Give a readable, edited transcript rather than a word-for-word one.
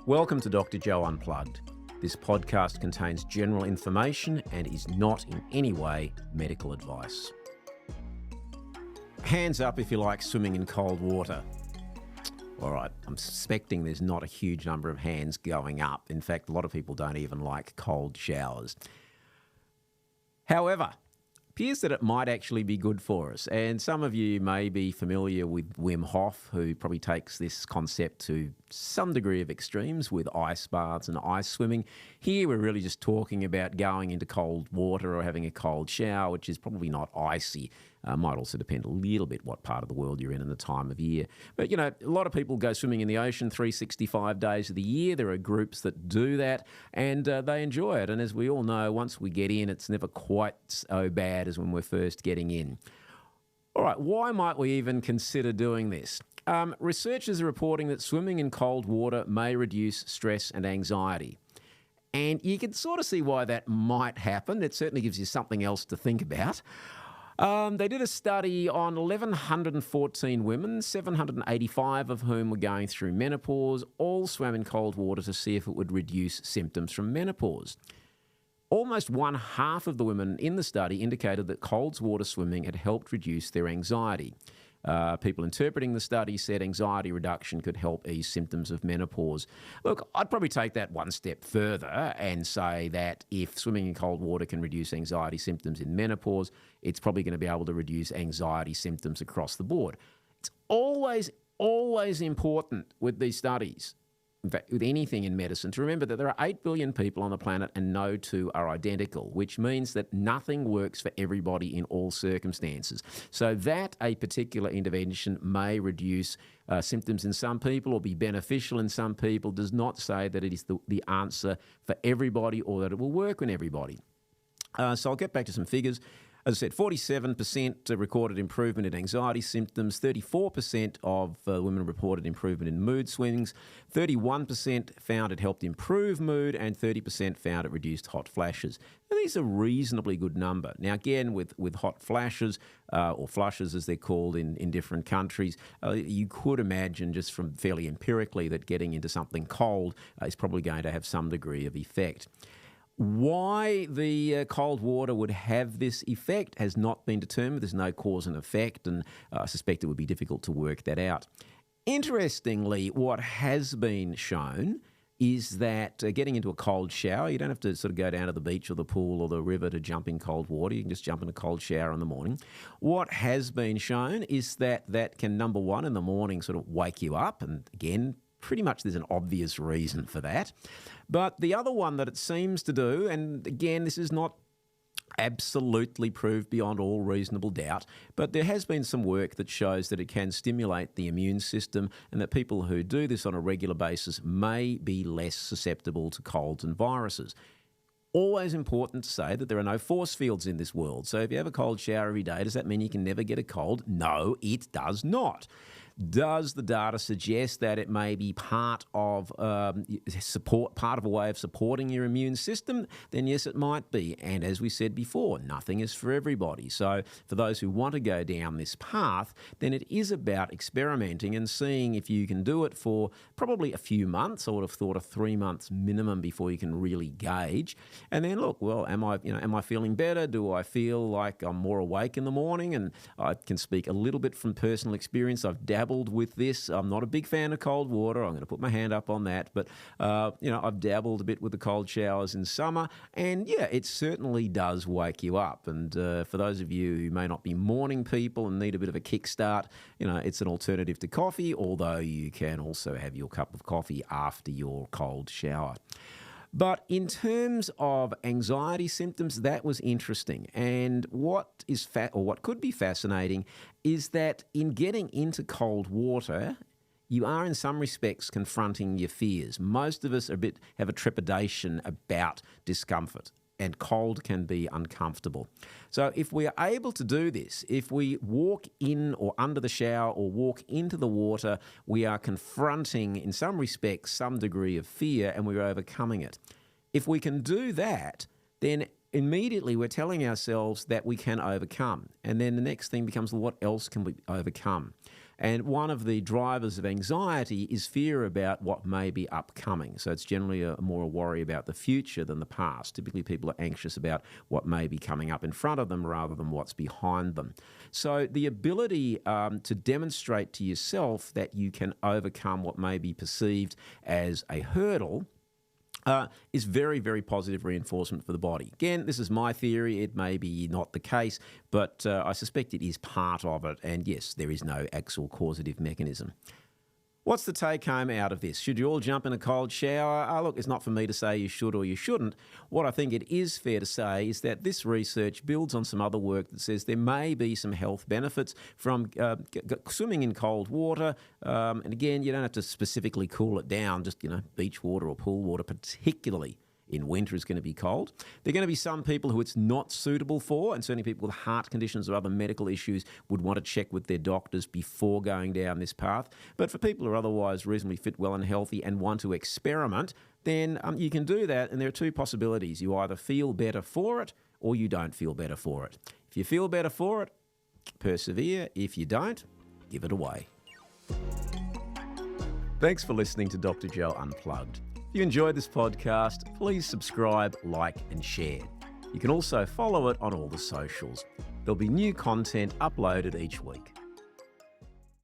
Welcome to Dr Joe Unplugged. This podcast contains general information and is not in any way medical advice. Hands up if you like swimming in cold water. All right, I'm suspecting there's not a huge number of hands going up. In fact, a lot of people don't even like cold showers. However, appears that it might actually be good for us. And some of you may be familiar with Wim Hof, who probably takes this concept to some degree of extremes with ice baths and ice swimming. Here we're really just talking about going into cold water or having a cold shower, which is probably not icy. Might also depend a little bit what part of the world you're in and the time of year. But, you know, a lot of people go swimming in the ocean 365 days of the year. There are groups that do that and they enjoy it. And as we all know, once we get in, it's never quite so bad as when we're first getting in. All right, why might we even consider doing this? Researchers are reporting that swimming in cold water may reduce stress and anxiety. And you can sort of see why that might happen. It certainly gives you something else to think about. They did a study on 1,114 women, 785 of whom were going through menopause, all swam in cold water to see if it would reduce symptoms from menopause. Almost one half of the women in the study indicated that cold water swimming had helped reduce their anxiety. People interpreting the study said anxiety reduction could help ease symptoms of menopause. Look, I'd probably take that one step further and say that if swimming in cold water can reduce anxiety symptoms in menopause, it's probably going to be able to reduce anxiety symptoms across the board. It's always important with these studies, in fact, with anything in medicine, to remember that there are 8 billion people on the planet and no two are identical, which means that nothing works for everybody in all circumstances. So that a particular intervention may reduce symptoms in some people or be beneficial in some people does not say that it is the answer for everybody or that it will work on everybody. So I'll get back to some figures. As I said, 47% recorded improvement in anxiety symptoms, 34% of women reported improvement in mood swings, 31% found it helped improve mood, and 30% found it reduced hot flashes. Now, these are a reasonably good number. Now, again, with hot flashes, or flushes as they're called in different countries, you could imagine just from fairly empirically that getting into something cold is probably going to have some degree of effect. Why the cold water would have this effect has not been determined. There's no cause and effect, and I suspect it would be difficult to work that out. Interestingly, what has been shown is that getting into a cold shower, you don't have to sort of go down to the beach or the pool or the river to jump in cold water. You can just jump in a cold shower in the morning. What has been shown is that can, number one, in the morning sort of wake you up, and again, pretty much there's an obvious reason for that. But the other one that it seems to do, and again, this is not absolutely proved beyond all reasonable doubt, but there has been some work that shows that it can stimulate the immune system and that people who do this on a regular basis may be less susceptible to colds and viruses. Always important to say that there are no force fields in this world. So if you have a cold shower every day, does that mean you can never get a cold? No, it does not. Does the data suggest that it may be part of a way of supporting your immune system? Then yes, it might be. And as we said before, nothing is for everybody. So for those who want to go down this path, then it is about experimenting and seeing if you can do it for probably a few months. I would have thought 3 months minimum before you can really gauge. And then look, well, am I feeling better? Do I feel like I'm more awake in the morning? And I can speak a little bit from personal experience. I've dabbled with this. I'm not a big fan of cold water. I'm going to put my hand up on that. But, I've dabbled a bit with the cold showers in summer. And, yeah, it certainly does wake you up. And for those of you who may not be morning people and need a bit of a kickstart, it's an alternative to coffee, although you can also have your cup of coffee after your cold shower. But in terms of anxiety symptoms, that was interesting. And what could be fascinating is that in getting into cold water, you are in some respects confronting your fears. Most of us have a trepidation about discomfort, and cold can be uncomfortable. So if we are able to do this, if we walk in or under the shower or walk into the water, we are confronting, in some respects, some degree of fear, and we're overcoming it. If we can do that, then immediately we're telling ourselves that we can overcome. And then the next thing becomes, what else can we overcome? And one of the drivers of anxiety is fear about what may be upcoming. So it's generally more a worry about the future than the past. Typically, people are anxious about what may be coming up in front of them rather than what's behind them. So the ability to demonstrate to yourself that you can overcome what may be perceived as a hurdle is very, very positive reinforcement for the body. Again, this is my theory. It may be not the case, but I suspect it is part of it. And yes, there is no actual causative mechanism. What's the take-home out of this? Should you all jump in a cold shower? Look, it's not for me to say you should or you shouldn't. What I think it is fair to say is that this research builds on some other work that says there may be some health benefits from swimming in cold water. And again, you don't have to specifically cool it down, just, beach water or pool water, particularly in winter is going to be cold. There are going to be some people who it's not suitable for, and certainly people with heart conditions or other medical issues would want to check with their doctors before going down this path. But for people who are otherwise reasonably fit, well and healthy and want to experiment, then you can do that, and there are two possibilities. You either feel better for it or you don't feel better for it. If you feel better for it, persevere. If you don't, give it away. Thanks for listening to Dr. Joe Unplugged. If you enjoyed this podcast, please subscribe, like and share. You can also follow it on all the socials. There'll be new content uploaded each week.